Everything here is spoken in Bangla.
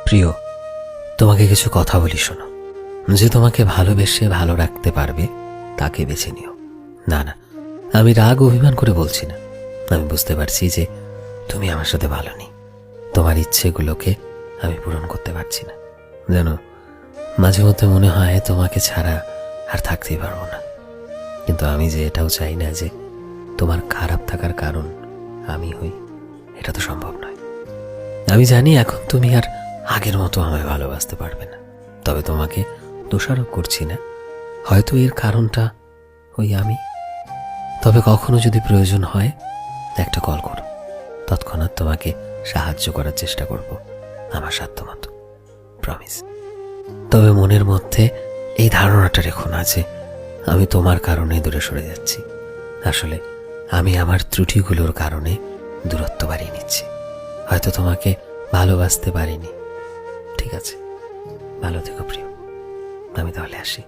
প্রিয়, তোমাকে কিছু কথা বলি, শোনো। যে তোমাকে ভালোবেসে ভালো রাখতে পারবে তাকে বেছে নিও। না না, আমি রাগ অভিমান করে বলছি না। আমি বুঝতে পারছি যে তুমি আমার সাথে ভালো নেই। তোমার ইচ্ছেগুলোকে আমি পূরণ করতে পারছি না। জানো, মাঝে মধ্যে মনে হয় তোমাকে ছাড়া আর থাকতেই পারবো না। কিন্তু আমি যে এটাও চাই না যে তোমার খারাপ থাকার কারণ আমি হই, এটা তো সম্ভব নয়। আমি জানি এখন তুমি আর আগের মতো আমায় ভালোবাসতে পারবে না, তবে তোমাকে দোষারোপ করছি না। হয়তো এর কারণটা ওই আমি। তবে কখনো যদি প্রয়োজন হয় একটা কল করো, তৎক্ষণাৎ তোমাকে সাহায্য করার চেষ্টা করব আমার সাধ্যমতো, প্রমিস। তবে মনের মধ্যে এই ধারণাটা রেখো না যে আমি তোমার কারণে দূরে সরে যাচ্ছি। আসলে আমি আমার ত্রুটিগুলোর কারণে দূরত্ব বাড়িয়ে নিচ্ছি। হয়তো তোমাকে ভালোবাসতে পারিনি। ঠিক আছে, ভালো থেকো প্রিয়। আমি তাহলে আসি।